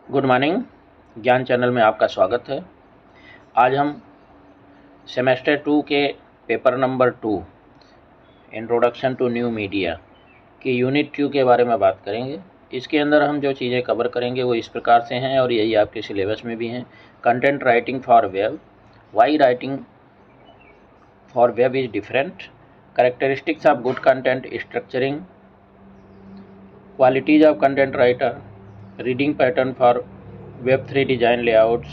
Good morning. ज्ञान channel में आपका स्वागत है। आज हम सेमेस्टर 2 के paper number 2 introduction to new media की यूनिट 2 के बारे में बात करेंगे। इसके अंदर हम जो चीज़ें कवर करेंगे वो इस प्रकार से हैं और यही आपके सिलेबस में भी हैं। Content writing for web, why writing for web is different, characteristics of good content structuring, qualities of content writer, reading pattern for web 3 design layouts,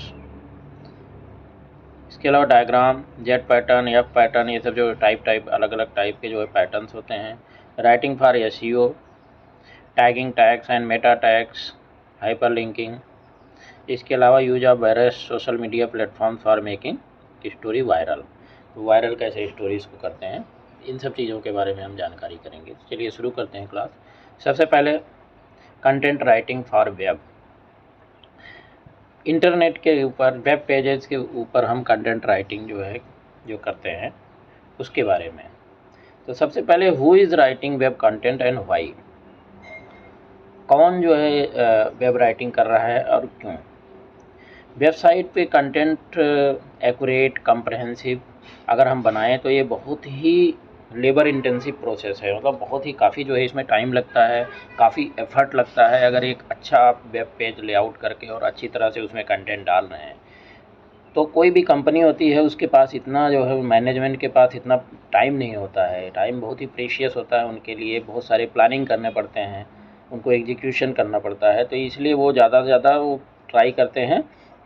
इसके अलावा diagram, Z pattern, F pattern, ये सब जो type अलग अलग type के जो है पैटर्न्स होते हैं। Writing for SEO, tagging tags and Meta tags, hyper linking. इसके अलावा use of various social media platform for making story viral, तो वायरल कैसे स्टोरीज को करते हैं, इन सब चीज़ों के बारे में हम जानकारी करेंगे। चलिए शुरू करते हैं क्लास। सबसे पहले content writing for web. Internet के ऊपर, वेब पेजेस के ऊपर हम कंटेंट राइटिंग जो करते हैं उसके बारे में। तो सबसे पहले who is writing web content and why, कौन जो है वेब राइटिंग कर रहा है और क्यों। वेबसाइट पे कंटेंट एक्यूरेट, कम्प्रहेंसिव अगर हम बनाएं तो ये बहुत ही लेबर इंटेंसिव प्रोसेस है, मतलब बहुत ही काफ़ी जो है इसमें टाइम लगता है, काफ़ी एफर्ट लगता है। अगर एक अच्छा आप वेब पेज लेआउट करके और अच्छी तरह से उसमें कंटेंट डाल रहे हैं तो कोई भी कंपनी होती है उसके पास इतना जो है, मैनेजमेंट के पास इतना टाइम नहीं होता है। टाइम बहुत ही प्रीशियस होता है उनके लिए, बहुत सारे प्लानिंग करने पड़ते हैं, उनको एग्जीक्यूशन करना पड़ता है। तो इसलिए वो ज़्यादा से ज़्यादा वो ट्राई करते हैं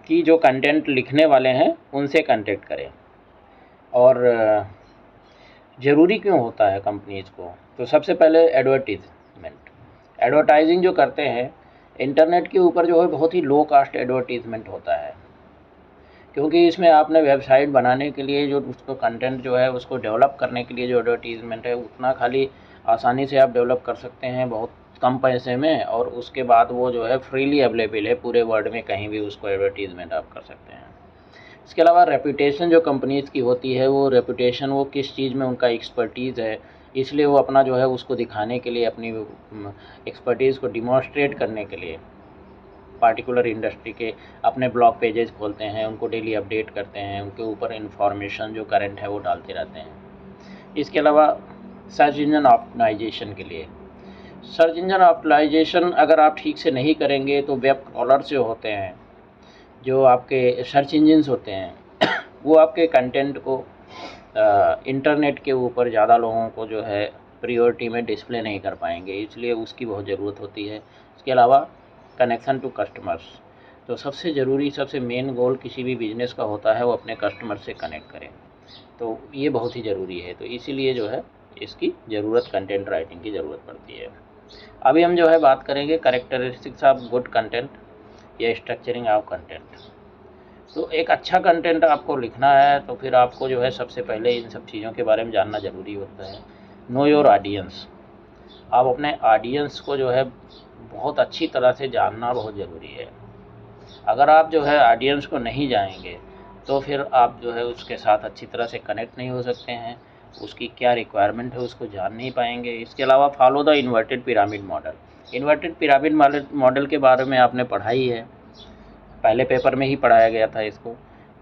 कि जो कंटेंट लिखने वाले हैं उनसे कांटेक्ट करें। और ज़रूरी क्यों होता है कंपनीज़ को, तो सबसे पहले एडवर्टीज़मेंट, एडवर्टाइजिंग जो करते हैं इंटरनेट के ऊपर जो है बहुत ही लो कास्ट एडवर्टीज़मेंट होता है, क्योंकि इसमें आपने वेबसाइट बनाने के लिए जो उसको कंटेंट जो है उसको डेवलप करने के लिए जो एडवर्टीज़मेंट है उतना खाली आसानी से आप डेवलप कर सकते हैं बहुत कम पैसे में, और उसके बाद वो जो है फ्रीली अवेलेबल है पूरे वर्ल्ड में, कहीं भी उसको एडवर्टीज़मेंट आप कर सकते हैं। इसके अलावा रेपुटेशन जो कंपनीज़ की होती है, वो रेपुटेशन वो किस चीज़ में उनका एक्सपर्टीज़ है, इसलिए वो अपना जो है उसको दिखाने के लिए, अपनी एक्सपर्टीज़ को डिमॉन्स्ट्रेट करने के लिए पार्टिकुलर इंडस्ट्री के अपने ब्लॉग पेजेस खोलते हैं, उनको डेली अपडेट करते हैं, उनके ऊपर इन्फॉर्मेशन जो करंट है वो डालते रहते हैं। इसके अलावा सर्च इंजन ऑप्टिमाइजेशन के लिए, सर्च इंजन ऑप्टिमाइजेशन अगर आप ठीक से नहीं करेंगे तो वेब क्रॉलर्स जो होते हैं, जो आपके सर्च इंजन्स होते हैं वो आपके कंटेंट को इंटरनेट के ऊपर ज़्यादा लोगों को जो है प्रायोरिटी में डिस्प्ले नहीं कर पाएंगे, इसलिए उसकी बहुत ज़रूरत होती है। इसके अलावा कनेक्शन टू कस्टमर्स, तो सबसे ज़रूरी, सबसे मेन गोल किसी भी बिज़नेस का होता है वो अपने कस्टमर से कनेक्ट करें, तो ये बहुत ही ज़रूरी है। तो इसीलिए जो है इसकी ज़रूरत, कंटेंट राइटिंग की ज़रूरत पड़ती है। अभी हम जो है बात करेंगे कैरेक्टरिस्टिक्स ऑफ गुड कंटेंट या स्ट्रक्चरिंग ऑफ कंटेंट। तो एक अच्छा कंटेंट आपको लिखना है तो फिर आपको जो है सबसे पहले इन सब चीज़ों के बारे में जानना ज़रूरी होता है। नो योर ऑडियंस, आप अपने ऑडियंस को जो है बहुत अच्छी तरह से जानना बहुत ज़रूरी है। अगर आप जो है ऑडियंस को नहीं जानेंगे तो फिर आप जो है उसके साथ अच्छी तरह से कनेक्ट नहीं हो सकते हैं, उसकी क्या रिक्वायरमेंट है उसको जान नहीं पाएंगे। इसके अलावा follow the inverted pyramid model, inverted pyramid model के बारे में आपने पढ़ा ही है, पहले पेपर में ही पढ़ाया गया था इसको।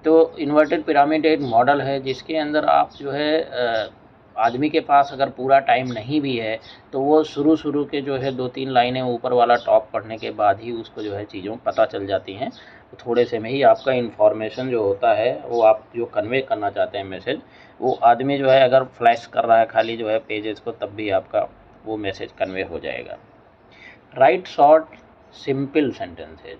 तो इन्वर्टेड पिरामिड एक मॉडल है जिसके अंदर आप जो है आदमी के पास अगर पूरा टाइम नहीं भी है तो वो शुरू के जो है 2-3 लाइनें ऊपर वाला टॉप पढ़ने के बाद ही उसको जो है चीज़ों पता चल जाती हैं। तो थोड़े से में ही आपका इन्फॉर्मेशन जो होता है, वो आप जो कन्वे करना चाहते हैं मैसेज, वो आदमी जो है अगर फ्लैश कर रहा है खाली जो है पेजेस को, तब भी आपका वो मैसेज कन्वे हो जाएगा। राइट शॉर्ट सिंपल सेंटेंसेज,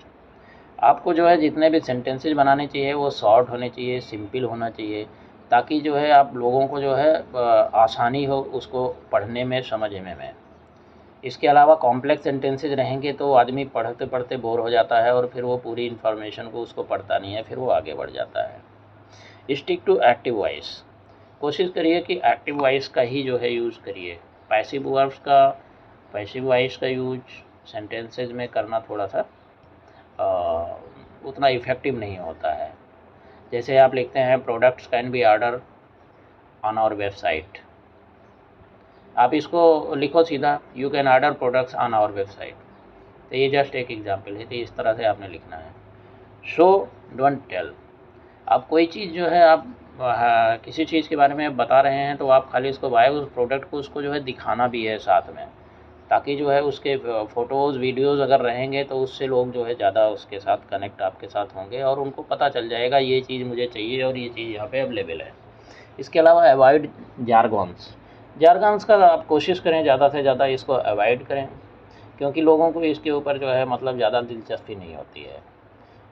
आपको जो है जितने भी सेंटेंसेज बनाने चाहिए वो शॉर्ट होने चाहिए, सिंपल होना चाहिए, ताकि जो है आप लोगों को जो है आसानी हो उसको पढ़ने में, समझने में। इसके अलावा कॉम्प्लेक्स सेंटेंसेज रहेंगे तो आदमी पढ़ते पढ़ते बोर हो जाता है और फिर वो पूरी इन्फॉर्मेशन को उसको पढ़ता नहीं है, फिर वो आगे बढ़ जाता है। स्टिक टू एक्टिव वॉइस, कोशिश करिए कि एक्टिव वॉइस का ही जो है यूज़ करिए। पैसिव वॉइस का यूज सेंटेंसेज में करना थोड़ा सा उतना इफ़ेक्टिव नहीं होता है। जैसे आप लिखते हैं products can be order on our website, आप इसको लिखो सीधा, you can order products on our website, तो ये जस्ट एक एग्जाम्पल है, तो इस तरह से आपने लिखना है। Show don't tell. आप कोई चीज़ जो है आप किसी चीज़ के बारे में बता रहे हैं तो आप खाली उसको बाय उस प्रोडक्ट को उसको जो है दिखाना भी है साथ में, ताकि जो है उसके फ़ोटोज़ वीडियोज़ अगर रहेंगे तो उससे लोग जो है ज़्यादा उसके साथ कनेक्ट आपके साथ होंगे और उनको पता चल जाएगा ये चीज़ मुझे चाहिए और ये चीज़ यहाँ पे अवेलेबल है। इसके अलावा अवॉइड जारगॉन्स। जारगॉन्स का आप कोशिश करें ज़्यादा से ज़्यादा इसको अवॉइड करें, क्योंकि लोगों को इसके ऊपर जो है मतलब ज़्यादा दिलचस्पी नहीं होती है।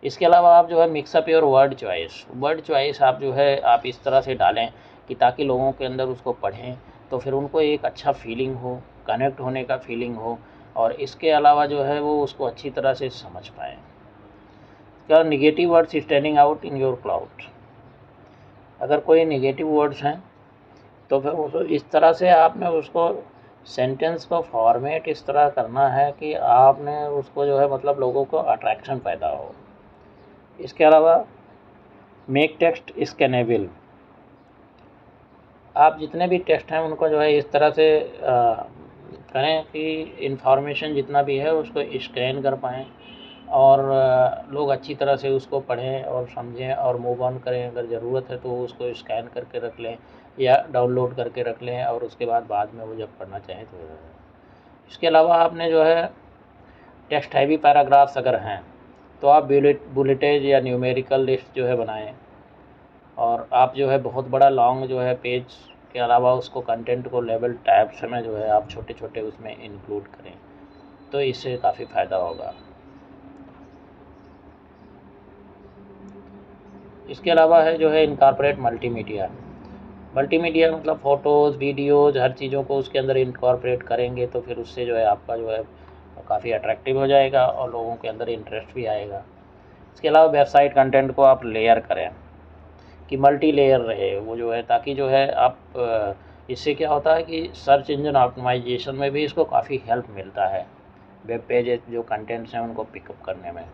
इसके अलावा आप जो है mix up your word choice आप जो है आप इस तरह से डालें कि ताकि लोगों के अंदर उसको पढ़ें तो फिर उनको एक अच्छा फीलिंग हो, कनेक्ट होने का फीलिंग हो, और इसके अलावा जो है वो उसको अच्छी तरह से समझ पाएँ। क्या negative words standing out in your cloud. अगर कोई निगेटिव वर्ड्स हैं तो फिर उसको इस तरह से आपने उसको सेंटेंस को फॉर्मेट इस तरह करना है कि आपने उसको जो है मतलब लोगों को अट्रैक्शन पैदा हो। इसके अलावा मेक टेक्स्ट स्कैनेबल। आप जितने भी टेक्स्ट हैं उनको जो है इस तरह से करें कि इंफॉर्मेशन जितना भी है उसको स्कैन कर पाएँ और लोग अच्छी तरह से उसको पढ़ें और समझें और मूव ऑन करें। अगर ज़रूरत है तो उसको स्कैन करके रख लें या डाउनलोड करके रख लें और उसके बाद में वो जब पढ़ना चाहें तो। इसके अलावा आपने जो है टेक्स्ट हैवी पैराग्राफ्स अगर हैं तो आप बुलेटेज या न्यूमेरिकल लिस्ट जो है बनाएं, और आप जो है बहुत बड़ा लॉन्ग जो है पेज के अलावा उसको कंटेंट को लेवल टैब्स में जो है आप छोटे छोटे उसमें इंक्लूड करें, तो इससे काफ़ी फ़ायदा होगा। इसके अलावा है जो है इनकॉर्पोरेट मल्टीमीडिया। मल्टीमीडिया मतलब फ़ोटोज़ वीडियोज़ हर चीज़ों को उसके अंदर इनकॉर्पोरेट करेंगे तो फिर उससे जो है आपका जो है काफ़ी अट्रैक्टिव हो जाएगा और लोगों के अंदर इंटरेस्ट भी आएगा। इसके अलावा वेबसाइट कंटेंट को आप लेयर करें कि मल्टी लेयर रहे वो जो है, ताकि जो है आप इससे क्या होता है कि सर्च इंजन ऑप्टिमाइजेशन में भी इसको काफ़ी हेल्प मिलता है वेब पेज जो कंटेंट्स हैं उनको पिकअप करने में।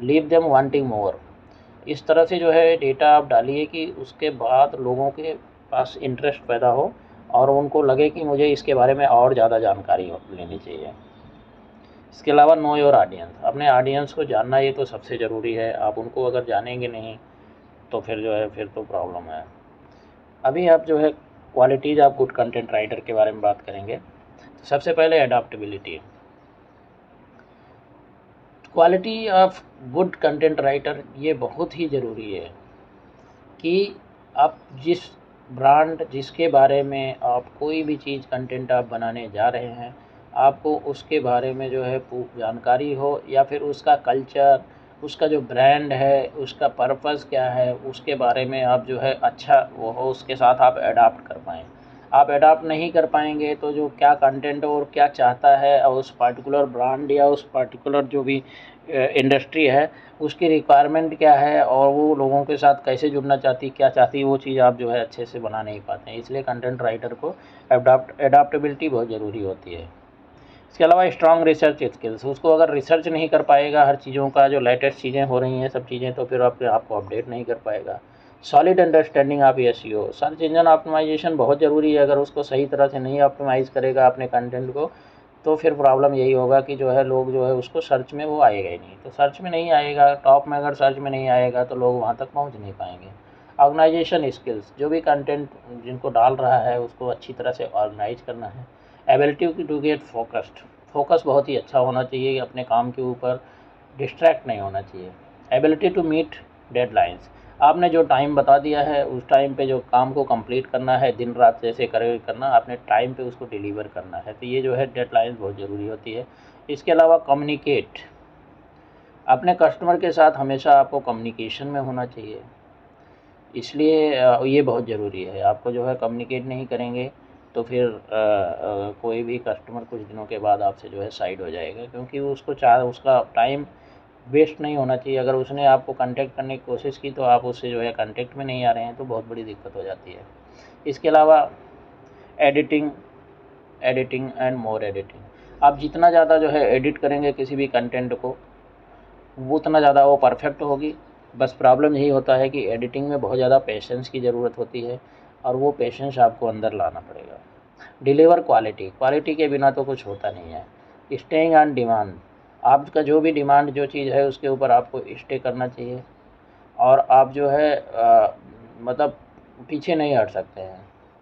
लीव देम वांटिंग मोर। इस तरह से जो है डेटा आप डालिए कि उसके बाद लोगों के पास इंटरेस्ट पैदा हो और उनको लगे कि मुझे इसके बारे में और ज़्यादा जानकारी लेनी चाहिए। इसके अलावा नो योर ऑडियंस। अपने ऑडियंस को जानना ये तो सबसे ज़रूरी है। आप उनको अगर जानेंगे नहीं तो फिर जो है फिर तो प्रॉब्लम है। अभी आप जो है qualities of good content writer के बारे में बात करेंगे तो सबसे पहले adaptability. Quality of good content writer ये बहुत ही ज़रूरी है कि आप जिस ब्रांड जिसके बारे में आप कोई भी चीज़ कंटेंट आप बनाने जा रहे हैं आपको उसके बारे में जो है जानकारी हो, या फिर उसका कल्चर, उसका जो ब्रांड है, उसका पर्पस क्या है, उसके बारे में आप जो है अच्छा वो हो, उसके साथ आप अडाप्ट कर पाएँ। आप अडाप्ट नहीं कर पाएंगे तो जो क्या कंटेंट और क्या चाहता है और उस पार्टिकुलर ब्रांड या उस पार्टिकुलर जो भी इंडस्ट्री है उसकी रिक्वायरमेंट क्या है और वो लोगों के साथ कैसे जुड़ना चाहती क्या चाहती वो चीज़ आप जो है अच्छे से बना नहीं पाते हैं। इसलिए कंटेंट राइटर को एडाप्टेबिलिटी बहुत ज़रूरी होती है। इसके अलावा स्ट्रॉन्ग रिसर्च स्किल्स। उसको अगर रिसर्च नहीं कर पाएगा हर चीज़ों का जो लेटेस्ट चीज़ें हो रही हैं सब चीज़ें, तो फिर आपको अपडेट नहीं कर पाएगा। Solid understanding of SEO. Search engine optimisation बहुत ज़रूरी है। अगर उसको सही तरह से नहीं ऑप्टिमाइज़ करेगा अपने कंटेंट को तो फिर प्रॉब्लम यही होगा कि जो है लोग जो है उसको सर्च में वो आएगा ही नहीं। तो सर्च में नहीं आएगा, टॉप में अगर सर्च में नहीं आएगा तो लोग वहाँ तक पहुँच नहीं पाएंगे। Organisation skills. जो भी कंटेंट जिनको डाल रहा है उसको अच्छी तरह से ऑर्गेनाइज करना है। Ability to get focused. Focus बहुत ही अच्छा होना चाहिए अपने काम के ऊपर, डिस्ट्रैक्ट नहीं होना चाहिए। Ability to meet deadlines. आपने जो टाइम बता दिया है उस टाइम पे जो काम को कंप्लीट करना है, दिन रात जैसे करना, आपने टाइम पे उसको डिलीवर करना है, तो ये जो है डेडलाइंस बहुत ज़रूरी होती है। इसके अलावा कम्युनिकेट। अपने कस्टमर के साथ हमेशा आपको कम्युनिकेशन में होना चाहिए, इसलिए ये बहुत ज़रूरी है। आपको जो है कम्युनिकेट नहीं करेंगे तो फिर कोई भी कस्टमर कुछ दिनों के बाद आपसे जो है साइड हो जाएगा, क्योंकि उसका टाइम वेस्ट नहीं होना चाहिए। अगर उसने आपको कांटेक्ट करने की कोशिश की तो आप उससे जो है कांटेक्ट में नहीं आ रहे हैं तो बहुत बड़ी दिक्कत हो जाती है। इसके अलावा एडिटिंग एंड मोर एडिटिंग। आप जितना ज़्यादा जो है एडिट करेंगे किसी भी कंटेंट को वो उतना ज़्यादा वो परफेक्ट होगी। बस प्रॉब्लम यही होता है कि एडिटिंग में बहुत ज़्यादा पेशेंस की ज़रूरत होती है और वो पेशेंस आपको अंदर लाना पड़ेगा। डिलीवर क्वालिटी के बिना तो कुछ होता नहीं है। Staying on demand. आपका जो भी डिमांड जो चीज़ है उसके ऊपर आपको स्टे करना चाहिए, और आप जो है मतलब पीछे नहीं हट सकते हैं।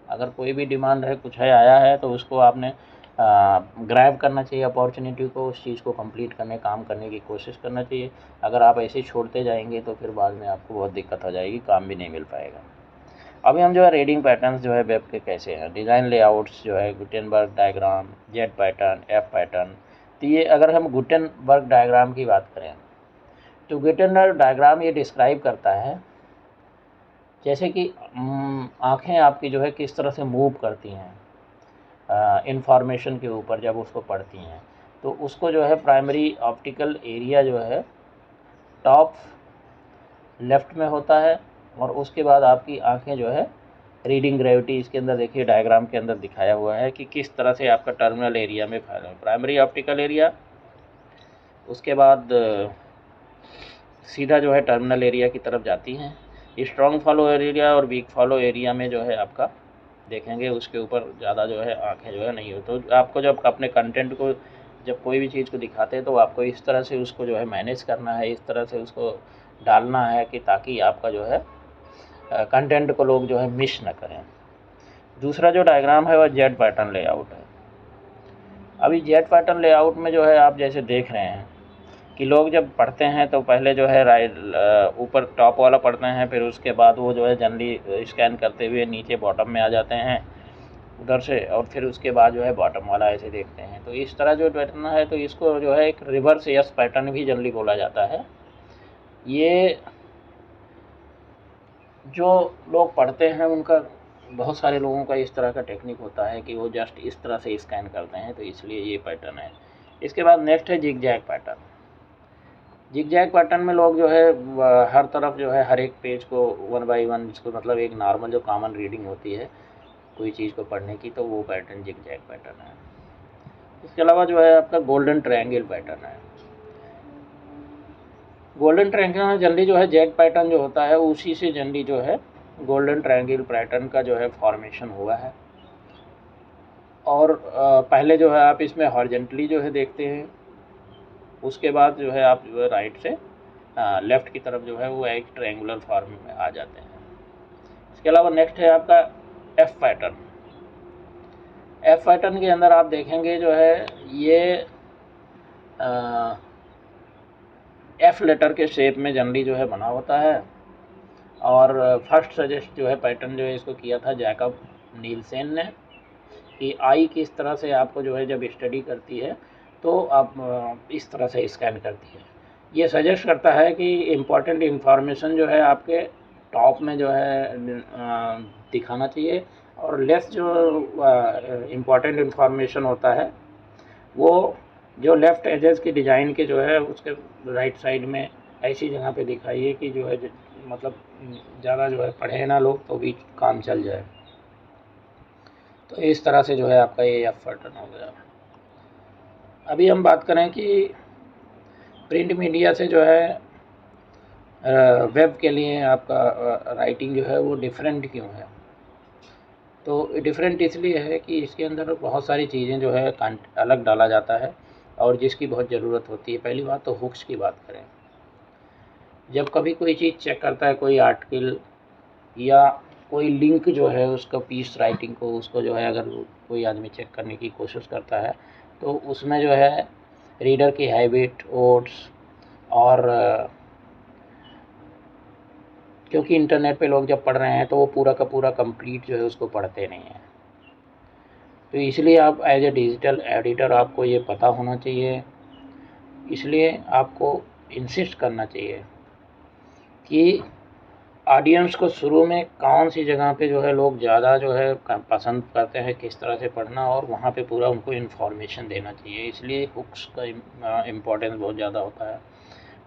अगर कोई भी डिमांड है, कुछ है, आया है, तो उसको आपने ग्रैब करना चाहिए अपॉर्चुनिटी को, उस चीज़ को कंप्लीट करने, काम करने की कोशिश करना चाहिए। अगर आप ऐसे ही छोड़ते जाएंगे तो फिर बाद में आपको बहुत दिक्कत हो जाएगी, काम भी नहीं मिल पाएगा। अभी हम जो है रीडिंग पैटर्न्स जो है वेब के कैसे हैं, डिज़ाइन लेआउट्स जो है, Gutenberg diagram, Z pattern, F pattern. तो ये अगर हम गुटेनबर्ग डायग्राम की बात करें तो गुटेनबर्ग डायग्राम ये डिस्क्राइब करता है जैसे कि आँखें आपकी जो है किस तरह से मूव करती हैं इंफॉर्मेशन के ऊपर जब उसको पढ़ती हैं। तो उसको जो है प्राइमरी ऑप्टिकल एरिया जो है टॉप लेफ़्ट में होता है, और उसके बाद आपकी आँखें जो है रीडिंग ग्रेविटी, इसके अंदर देखिए डायग्राम के अंदर दिखाया हुआ है कि किस तरह से आपका टर्मिनल एरिया में फैला है, प्राइमरी ऑप्टिकल एरिया, उसके बाद सीधा जो है टर्मिनल एरिया की तरफ जाती हैं। स्ट्रॉन्ग फॉलो एरिया और वीक फॉलो एरिया में जो है आपका देखेंगे उसके ऊपर ज़्यादा जो है आँखें जो है नहीं हो। तो आपको जब अपने कंटेंट को, जब कोई भी चीज़ को दिखाते हैं तो आपको इस तरह से उसको जो है मैनेज करना है, इस तरह से उसको डालना है कि ताकि आपका जो है कंटेंट को लोग जो है मिस न करें। दूसरा जो डायग्राम है वह जेड पैटर्न लेआउट है। अभी जेड पैटर्न लेआउट में जो है आप जैसे देख रहे हैं कि लोग जब पढ़ते हैं तो पहले जो है ऊपर टॉप वाला पढ़ते हैं, फिर उसके बाद वो जो है जनरली स्कैन करते हुए नीचे बॉटम में आ जाते हैं उधर से, और फिर उसके बाद जो है बॉटम वाला ऐसे देखते हैं। तो इस तरह जो पैटर्न है तो इसको जो है एक रिवर्स यस पैटर्न भी जनरली बोला जाता है। ये जो लोग पढ़ते हैं उनका, बहुत सारे लोगों का इस तरह का टेक्निक होता है कि वो जस्ट इस तरह से स्कैन करते हैं, तो इसलिए ये पैटर्न है। इसके बाद नेक्स्ट है zigzag pattern. Zigzag pattern में लोग जो है हर तरफ जो है हर एक पेज को वन बाय वन, जिसको मतलब एक नॉर्मल जो कॉमन रीडिंग होती है कोई चीज़ को पढ़ने की, तो वो पैटर्न जिग जैग पैटर्न है। इसके अलावा जो है आपका गोल्डन ट्रायंगल पैटर्न है। गोल्डन ट्रायंगल में जनरली जो है जैग पैटर्न जो होता है उसी से जनरली जो है गोल्डन ट्रायंगल पैटर्न का जो है फॉर्मेशन हुआ है। और पहले जो है आप इसमें हॉरिजॉन्टली जो है देखते हैं, उसके बाद जो है आप जो है राइट से लेफ़्ट की तरफ जो है वो एक ट्रायंगुलर फॉर्म में आ जाते हैं। इसके अलावा नेक्स्ट है आपका एफ पैटर्न। एफ पैटर्न के अंदर आप देखेंगे जो है ये एफ लेटर के शेप में जनरली जो है बना होता है। और फर्स्ट सजेस्ट जो है पैटर्न जो है इसको किया था जैकब नीलसेन ने, कि आई किस तरह से आपको जो है जब स्टडी करती है तो आप इस तरह से स्कैन करती है। ये सजेस्ट करता है कि इम्पॉर्टेंट इन्फॉर्मेशन जो है आपके टॉप में जो है दिखाना चाहिए, और लेफ्ट जो इम्पॉर्टेंट इन्फॉर्मेशन होता है वो जो लेफ़्ट एजेस की डिज़ाइन के जो है उसके राइट साइड में ऐसी जगह पे दिखाइए कि जो है मतलब ज़्यादा जो है पढ़े ना लोग तो भी काम चल जाए। तो इस तरह से जो है आपका ये एफ पैटर्न हो गया। अभी हम बात करें कि प्रिंट मीडिया से जो है वेब के लिए आपका राइटिंग जो है वो डिफरेंट क्यों है। तो डिफरेंट इसलिए है कि इसके अंदर बहुत सारी चीज़ें जो है अलग डाला जाता है और जिसकी बहुत ज़रूरत होती है। पहली बात तो हुक्स की बात करें, जब कभी कोई चीज़ चेक करता है, कोई आर्टिकल या कोई लिंक जो है उसका पीस राइटिंग को, उसको जो है अगर कोई आदमी चेक करने की कोशिश करता है तो उसमें जो है रीडर की हैबिट, ओट्स, और क्योंकि इंटरनेट पे लोग जब पढ़ रहे हैं तो वो पूरा का पूरा कंप्लीट जो है उसको पढ़ते नहीं हैं। तो इसलिए आप एज ए डिजिटल एडिटर आपको ये पता होना चाहिए, इसलिए आपको इंसिस्ट करना चाहिए कि ऑडियंस को शुरू में कौन सी जगह पे जो है लोग ज़्यादा जो है पसंद करते हैं किस तरह से पढ़ना, और वहाँ पे पूरा उनको इन्फॉर्मेशन देना चाहिए। इसलिए हुक्स का इम्पोर्टेंस बहुत ज़्यादा होता है।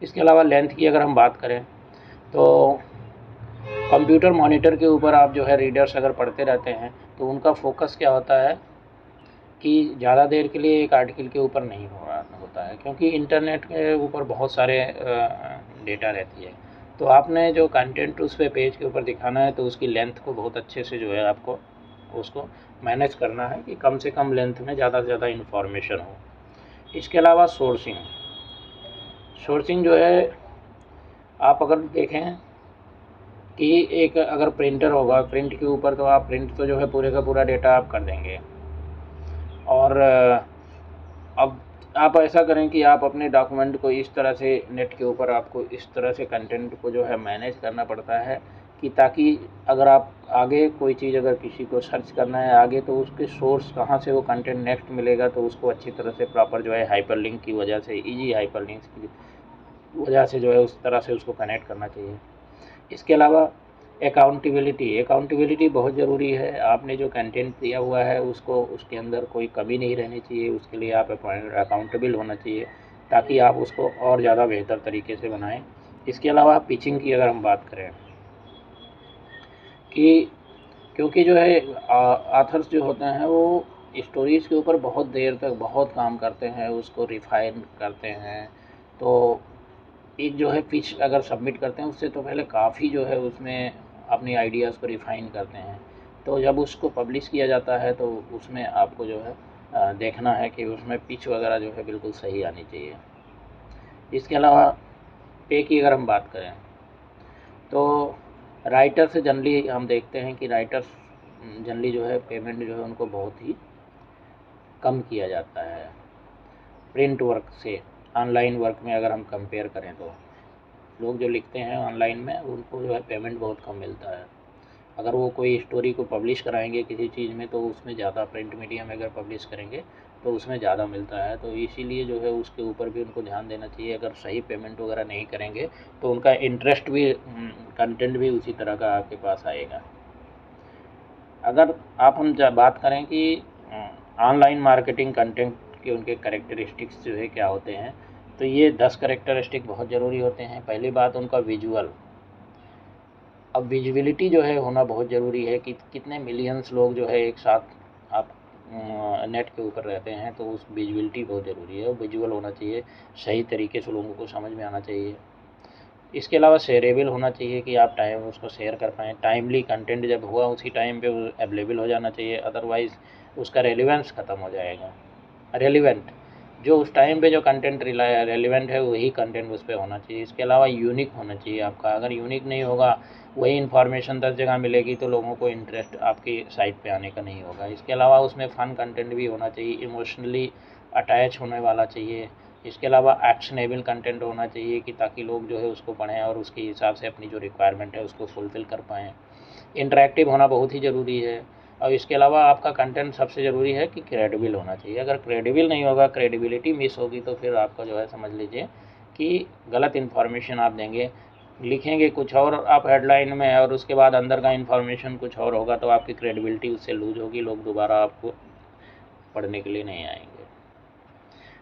इसके अलावा लेंथ की अगर हम बात करें तो कंप्यूटर मॉनिटर के ऊपर आप जो है रीडर्स अगर पढ़ते रहते हैं तो उनका फोकस क्या होता है कि ज़्यादा देर के लिए एक आर्टिकल के ऊपर नहीं होता है, क्योंकि इंटरनेट के ऊपर बहुत सारे डेटा रहती है। तो आपने जो कंटेंट उस पे पेज के ऊपर दिखाना है तो उसकी लेंथ को बहुत अच्छे से जो है आपको उसको मैनेज करना है कि कम से कम लेंथ में ज़्यादा से ज़्यादा इन्फॉर्मेशन हो। इसके अलावा सोर्सिंग, सोर्सिंग जो है, आप अगर देखें कि एक अगर प्रिंटर होगा, प्रिंट के ऊपर तो आप प्रिंट तो जो है पूरे का पूरा डेटा आप कर देंगे। और अब आप ऐसा करें कि आप अपने डॉक्यूमेंट को इस तरह से नेट के ऊपर आपको इस तरह से कंटेंट को जो है मैनेज करना पड़ता है कि ताकि अगर आप आगे कोई चीज़ अगर किसी को सर्च करना है आगे, तो उसके सोर्स कहाँ से वो कंटेंट नेक्स्ट मिलेगा, तो उसको अच्छी तरह से प्रॉपर जो है हाइपरलिंक की वजह से, इजी हाइपरलिंक की वजह से जो है उस तरह से उसको कनेक्ट करना चाहिए। इसके अलावा अकाउंटेबिलिटी बहुत ज़रूरी है। आपने जो कंटेंट दिया हुआ है उसको, उसके अंदर कोई कमी नहीं रहनी चाहिए, उसके लिए आप अकाउंटेबल होना चाहिए ताकि आप उसको और ज़्यादा बेहतर तरीके से बनाएं। इसके अलावा पिचिंग की अगर हम बात करें कि क्योंकि जो है ऑथर्स जो होते हैं वो स्टोरीज़ के ऊपर बहुत देर तक बहुत काम करते हैं, उसको रिफ़ाइन करते हैं। तो एक जो है पिच अगर सबमिट करते हैं उससे तो पहले काफ़ी जो है उसमें अपनी आइडियाज़ को रिफ़ाइन करते हैं। तो जब उसको पब्लिश किया जाता है तो उसमें आपको जो है देखना है कि उसमें पिच वगैरह जो है बिल्कुल सही आनी चाहिए। इसके अलावा पे की अगर हम बात करें तो राइटर से जनरली हम देखते हैं कि राइटर्स जनरली जो है पेमेंट जो है उनको बहुत ही कम किया जाता है प्रिंट वर्क से। ऑनलाइन वर्क में अगर हम कंपेयर करें तो लोग जो लिखते हैं ऑनलाइन में उनको जो है पेमेंट बहुत कम मिलता है। अगर वो कोई स्टोरी को पब्लिश कराएंगे किसी चीज़ में तो उसमें ज़्यादा, प्रिंट मीडिया में अगर पब्लिश करेंगे तो उसमें ज़्यादा मिलता है। तो इसीलिए जो है उसके ऊपर भी उनको ध्यान देना चाहिए। अगर सही पेमेंट वगैरह नहीं करेंगे तो उनका इंटरेस्ट भी, कंटेंट भी उसी तरह का आपके पास आएगा। अगर आप हम बात करें कि ऑनलाइन मार्केटिंग कंटेंट के उनके कैरेक्टरिस्टिक्स जो है क्या होते हैं, तो ये 10 कैरेक्टरिस्टिक बहुत ज़रूरी होते हैं। पहली बात उनका विजुअल। अब विजिबिलिटी जो है होना बहुत ज़रूरी है कि कितने मिलियंस लोग जो है एक साथ आप नेट के ऊपर रहते हैं, तो उस विजिबिलिटी बहुत ज़रूरी है। विजुअल होना चाहिए, सही तरीके से लोगों को समझ में आना चाहिए। इसके अलावा शेयरेबल होना चाहिए कि आप टाइम उसको शेयर कर पाएँ। टाइमली कंटेंट जब हुआ उसी टाइम पे वो अवेलेबल हो जाना चाहिए, अदरवाइज़ उसका रेलेवेंस ख़त्म हो जाएगा। रेलिवेंट, जो उस टाइम पे जो कंटेंट रेलिवेंट है वही कंटेंट उस पर होना चाहिए। इसके अलावा यूनिक होना चाहिए आपका। अगर यूनिक नहीं होगा, वही इन्फॉर्मेशन 10 जगह मिलेगी तो लोगों को इंटरेस्ट आपकी साइट पे आने का नहीं होगा। इसके अलावा उसमें फ़न कंटेंट भी होना चाहिए, इमोशनली अटैच होने वाला चाहिए। इसके अलावा एक्शनेबल कंटेंट होना चाहिए कि ताकि लोग जो है उसको पढ़ें और उसके हिसाब से अपनी जो रिक्वायरमेंट है उसको फुलफ़िल कर पाएँ। इंटरैक्टिव होना बहुत ही ज़रूरी है। और इसके अलावा आपका कंटेंट सबसे ज़रूरी है कि क्रेडिबल होना चाहिए। अगर क्रेडिबल नहीं होगा, क्रेडिबिलिटी मिस होगी तो फिर आपका जो है समझ लीजिए कि गलत इन्फॉर्मेशन आप देंगे, लिखेंगे कुछ और आप हेडलाइन में और उसके बाद अंदर का इन्फॉर्मेशन कुछ और होगा, तो आपकी क्रेडिबिलिटी उससे लूज होगी, लोग दोबारा आपको पढ़ने के लिए नहीं आएंगे।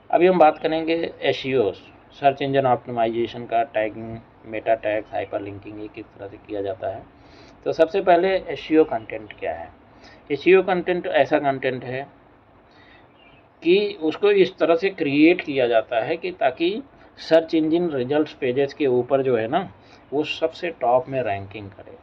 अभी हम बात करेंगे एसईओ, सर्च इंजन ऑप्टिमाइजेशन का, tagging, Meta tags, hyper linking, ये किस तरह से किया जाता है। तो सबसे पहले एसईओ कंटेंट क्या है। एसईओ कंटेंट ऐसा कंटेंट है कि उसको इस तरह से क्रिएट किया जाता है कि ताकि सर्च इंजन रिजल्ट्स पेजेस के ऊपर जो है ना वो सबसे टॉप में रैंकिंग करे।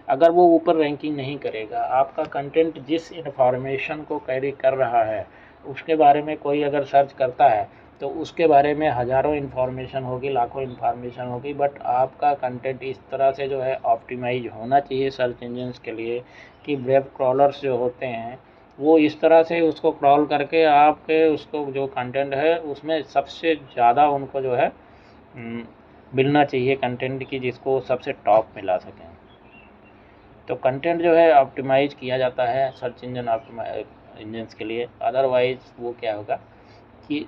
अगर वो ऊपर रैंकिंग नहीं करेगा, आपका कंटेंट जिस इन्फॉर्मेशन को कैरी कर रहा है उसके बारे में कोई अगर सर्च करता है तो उसके बारे में हज़ारों इन्फॉर्मेशन होगी, लाखों इन्फॉर्मेशन होगी, बट आपका कंटेंट इस तरह से जो है ऑप्टिमाइज होना चाहिए सर्च इंजन्स के लिए कि वेब क्रॉलर्स जो होते हैं वो इस तरह से उसको क्रॉल करके आपके उसको जो कंटेंट है उसमें सबसे ज़्यादा उनको जो है मिलना चाहिए कंटेंट की, जिसको सबसे टॉप में ला सकें। तो कंटेंट जो है ऑप्टिमाइज किया जाता है सर्च इंजन इंजन्स के लिए, अदरवाइज़ वो क्या होगा कि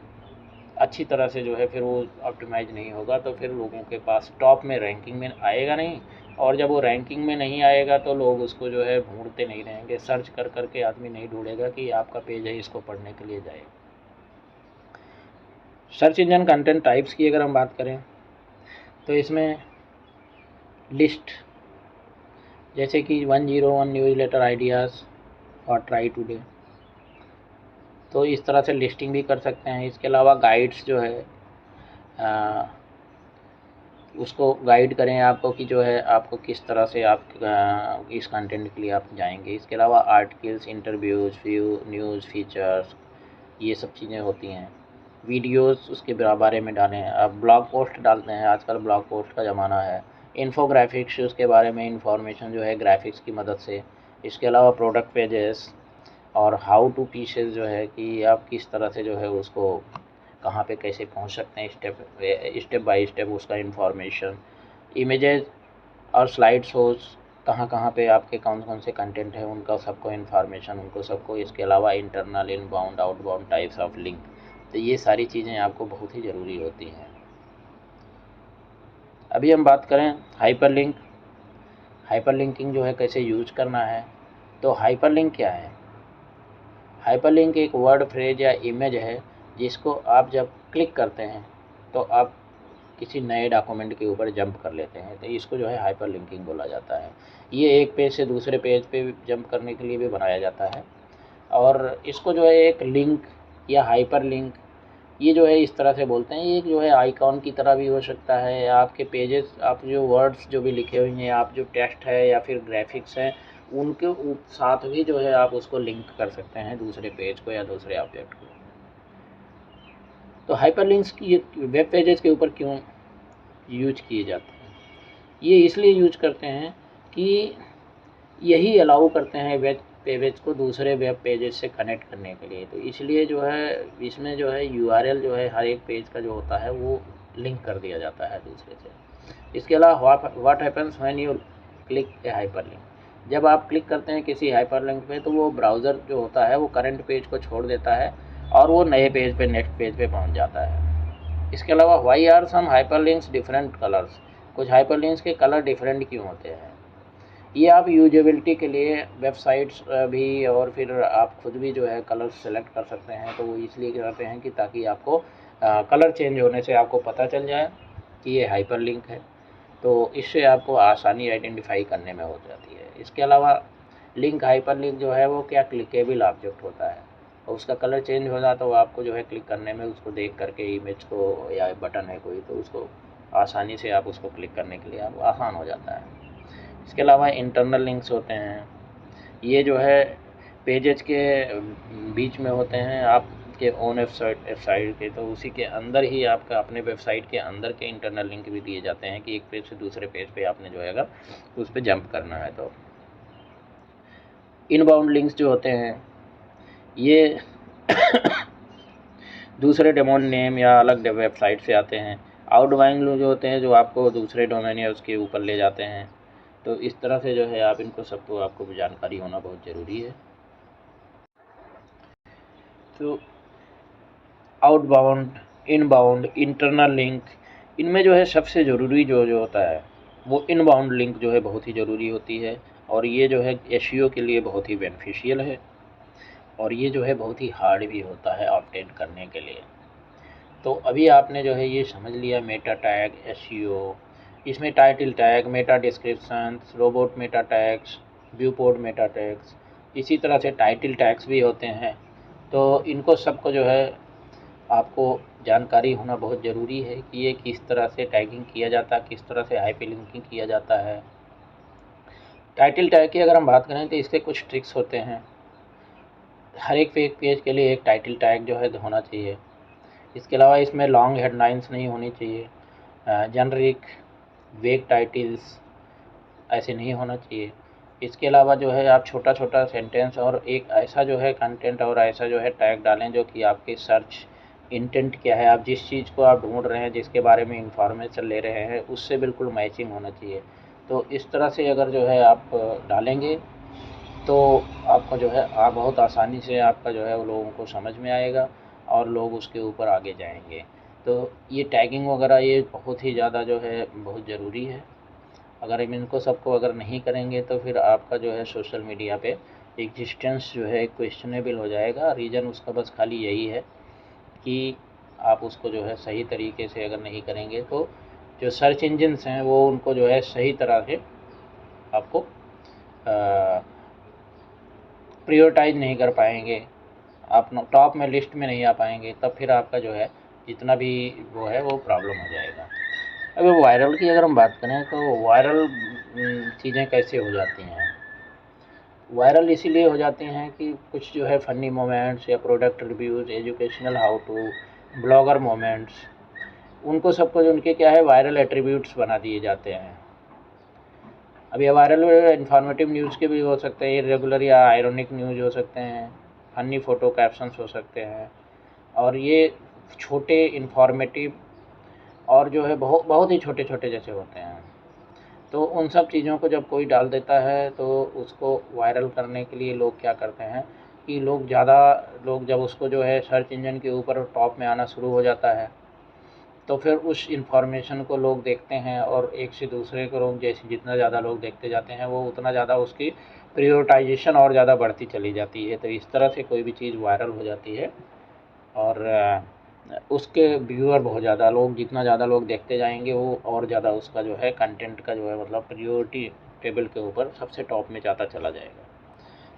अच्छी तरह से जो है फिर वो ऑप्टिमाइज नहीं होगा, तो फिर लोगों के पास टॉप में रैंकिंग में आएगा नहीं। और जब वो रैंकिंग में नहीं आएगा तो लोग उसको जो है ढूंढते नहीं रहेंगे, सर्च कर करके आदमी नहीं ढूंढेगा कि आपका पेज है इसको पढ़ने के लिए जाए। सर्च इंजन कंटेंट टाइप्स की अगर हम बात करें तो इसमें लिस्ट, जैसे कि 101 न्यूज़ लेटर आइडियाज़ और ट्राई टुडे, तो इस तरह से लिस्टिंग भी कर सकते हैं। इसके अलावा गाइड्स जो है उसको गाइड करें आपको कि जो है आपको किस तरह से आप इस कंटेंट के लिए आप जाएंगे। इसके अलावा articles, interviews, view, news features, ये सब चीज़ें होती हैं। वीडियोस उसके बारे में डालें, आप ब्लॉग पोस्ट डालते हैं, आजकल ब्लॉग पोस्ट का ज़माना है, इन्फोग्राफिक्स उसके बारे में इंफॉर्मेशन जो है ग्राफिक्स की मदद से, इसके अलावा प्रोडक्ट पेजेस और हाउ टू पीसेस जो है कि आप किस तरह से जो है उसको कहाँ पे कैसे पहुंच सकते हैं, स्टेप बाय स्टेप उसका इंफॉर्मेशन, इमेजेस और स्लाइड शोज़ कहाँ कहाँ पे आपके कौन कौन से कंटेंट है उनका सबको इन्फॉर्मेशन उनको सबको, इसके अलावा internal inbound outbound types of link, तो ये सारी चीज़ें आपको बहुत ही ज़रूरी होती हैं। अभी हम बात करें हाइपरलिंक, हाइपरलिंकिंग जो है कैसे यूज करना है। तो हाइपरलिंक क्या है? हाइपरलिंक एक वर्ड फ्रेज या इमेज है जिसको आप जब क्लिक करते हैं तो आप किसी नए डॉक्यूमेंट के ऊपर जंप कर लेते हैं, तो इसको जो है हाइपरलिंकिंग बोला जाता है। ये एक पेज से दूसरे पेज पे जंप करने के लिए भी बनाया जाता है, और इसको जो है एक लिंक या हाइपर लिंक, ये जो है इस तरह से बोलते हैं, ये जो है आइकॉन की तरह भी हो सकता है, आपके पेजेस, आप जो वर्ड्स जो भी लिखे हुए हैं, आप जो टेक्स्ट है या फिर ग्राफिक्स हैं, उनके साथ भी जो है आप उसको लिंक कर सकते हैं दूसरे पेज को या दूसरे ऑब्जेक्ट को। तो हाइपरलिंक्स की वेब पेजेस के ऊपर क्यों यूज किए जाते हैं? ये इसलिए यूज करते हैं कि यही अलाउ करते हैं वेब पेजेस को दूसरे वेब पेजेस से कनेक्ट करने के लिए, तो इसलिए जो है इसमें जो है यूआरएल जो है हर एक पेज का जो होता है वो लिंक कर दिया जाता है दूसरे से। इसके अलावा what happens when you click A hyperlink, जब आप क्लिक करते हैं किसी हाइपरलिंक पे तो वो ब्राउज़र जो होता है वो करंट पेज को छोड़ देता है और वो नए पेज पे, नेक्स्ट पेज पे पहुंच जाता है। इसके अलावा why are some hyperlinks different colours, कुछ हाइपरलिंक्स के कलर डिफरेंट क्यों होते हैं? ये आप यूजेबिलिटी के लिए वेबसाइट्स भी और फिर आप खुद भी जो है कलर सेलेक्ट कर सकते हैं, तो वो इसलिए करते हैं कि ताकि आपको कलर चेंज होने से आपको पता चल जाए कि ये हाइपरलिंक है, तो इससे आपको आसानी आइडेंटिफाई करने में हो जाती है। इसके अलावा लिंक हाइपरलिंक जो है वो क्या क्लिकेबल ऑब्जेक्ट होता है, और उसका कलर चेंज हो जाता है, तो आपको जो है क्लिक करने में उसको देख करके इमेज को या बटन है कोई तो उसको आसानी से आप उसको क्लिक करने के लिए आपको आसान हो जाता है। इसके अलावा इंटरनल लिंक्स होते हैं, ये जो है पेजेज के बीच में होते हैं आपके ओन वेबसाइट के, तो उसी के अंदर ही आपका अपने वेबसाइट के अंदर के इंटरनल लिंक भी दिए जाते हैं कि एक पेज से दूसरे पेज पे आपने जो है अगर उस पर जंप करना है तो। इनबाउंड लिंक्स जो होते हैं ये दूसरे डोमेन नेम या अलग वेबसाइट से आते हैं। आउटबाउंड जो होते हैं जो आपको दूसरे डोमेन या उसके ऊपर ले जाते हैं, तो इस तरह से जो है आप इनको सबको आपको जानकारी होना बहुत ज़रूरी है। तो आउटबाउंड, इनबाउंड, इंटरनल लिंक, इनमें जो है सबसे ज़रूरी जो होता है वो इनबाउंड लिंक जो है बहुत ही ज़रूरी होती है, और ये जो है एसईओ के लिए बहुत ही बेनिफिशियल है, और ये जो है बहुत ही हार्ड भी होता है ऑब्टेन करने के लिए। तो अभी आपने जो है ये समझ लिया मेटा टैग, एसईओ, इसमें title tag, Meta descriptions, robot Meta tags, viewport Meta tags, इसी तरह से टाइटल टैग्स भी होते हैं। तो इनको सबको जो है आपको जानकारी होना बहुत ज़रूरी है कि ये किस तरह से टैगिंग किया जाता है, किस तरह से हाइपरलिंकिंग किया जाता है। टाइटल टैग की अगर हम बात करें तो इसके कुछ ट्रिक्स होते हैं। हर एक पेज के लिए एक टाइटल टैग जो है होना चाहिए। इसके अलावा इसमें लॉन्ग हेडलाइंस नहीं होनी चाहिए, जेनरिक वेग टाइटल्स ऐसे नहीं होना चाहिए। इसके अलावा जो है आप छोटा छोटा सेंटेंस और एक ऐसा जो है कंटेंट और ऐसा जो है टैग डालें जो कि आपके सर्च इंटेंट क्या है, आप जिस चीज़ को आप ढूंढ रहे हैं, जिसके बारे में इंफॉर्मेशन ले रहे हैं, उससे बिल्कुल मैचिंग होना चाहिए। तो इस तरह से अगर जो है आप डालेंगे तो आपको जो है आप बहुत आसानी से आपका जो है वो लोगों को समझ में आएगा और लोग उसके ऊपर आगे जाएंगे। तो ये टैगिंग वगैरह ये बहुत ही ज़्यादा जो है बहुत ज़रूरी है। अगर हम इनको सबको अगर नहीं करेंगे तो फिर आपका जो है सोशल मीडिया पे एग्जिस्टेंस जो है क्वेश्चनेबल हो जाएगा। रीज़न उसका बस खाली यही है कि आप उसको जो है सही तरीके से अगर नहीं करेंगे तो जो सर्च इंजन्स हैं वो उनको जो है सही तरह से आपको प्रायोरिटाइज नहीं कर पाएंगे, आप टॉप में लिस्ट में नहीं आ पाएंगे, तब फिर आपका जो है जितना भी वो है वो प्रॉब्लम हो जाएगा। अभी वायरल की अगर हम बात करें तो वायरल चीज़ें कैसे हो जाती हैं? वायरल इसीलिए हो जाती हैं कि कुछ जो है फ़नी मोमेंट्स या product reviews, educational how to blogger moments, उनको सब कुछ उनके क्या है वायरल एट्रीब्यूट्स बना दिए जाते हैं। अब ये वायरल इन्फॉर्मेटिव न्यूज़ के भी हो सकते हैं, इरेगुलर या आयरनिक न्यूज़ हो सकते हैं, फनी फ़ोटो कैप्शंस हो सकते हैं, और ये छोटे इन्फॉर्मेटिव और जो है बहुत बहुत ही छोटे छोटे जैसे होते हैं। तो उन सब चीज़ों को जब कोई डाल देता है तो उसको वायरल करने के लिए लोग क्या करते हैं कि लोग जब उसको जो है सर्च इंजन के ऊपर टॉप में आना शुरू हो जाता है तो फिर उस इन्फॉर्मेशन को लोग देखते हैं, और एक से दूसरे को लोग जैसे जितना ज़्यादा लोग देखते जाते हैं वो उतना ज़्यादा उसकी प्रायोरिटाइजेशन और ज़्यादा बढ़ती चली जाती है। तो इस तरह से कोई भी चीज़ वायरल हो जाती है, और उसके व्यूअर बहुत ज़्यादा, लोग जितना ज़्यादा लोग देखते जाएंगे वो और ज़्यादा उसका जो है कंटेंट का जो है मतलब प्रायोरिटी टेबल के ऊपर सबसे टॉप में जाता चला जाएगा।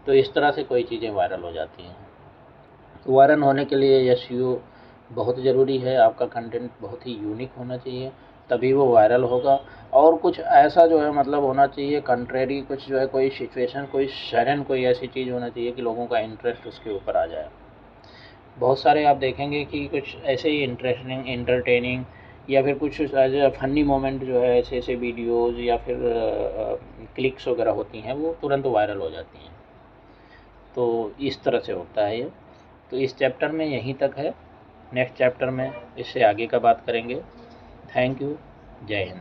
तो इस तरह से कोई चीज़ें वायरल हो जाती हैं। तो वायरल होने के लिए एसईओ बहुत ज़रूरी है, आपका कंटेंट बहुत ही यूनिक होना चाहिए तभी वो वायरल होगा। और कुछ ऐसा जो है मतलब होना चाहिए कंट्रेरी, कुछ जो है कोई सिचुएशन, कोई सडन कोई ऐसी चीज़ होना चाहिए कि लोगों का इंटरेस्ट उसके ऊपर आ जाए। बहुत सारे आप देखेंगे कि कुछ ऐसे ही इंटरेस्टिंग, एंटरटेनिंग या फिर कुछ एज ए फनी मोमेंट जो है ऐसे ऐसे वीडियोज़ या फिर क्लिक्स वगैरह होती हैं वो तुरंत वायरल हो जाती हैं। तो इस तरह से होता है ये। तो इस चैप्टर में यहीं तक है, नेक्स्ट चैप्टर में इससे आगे का बात करेंगे। थैंक यू, जय हिंद।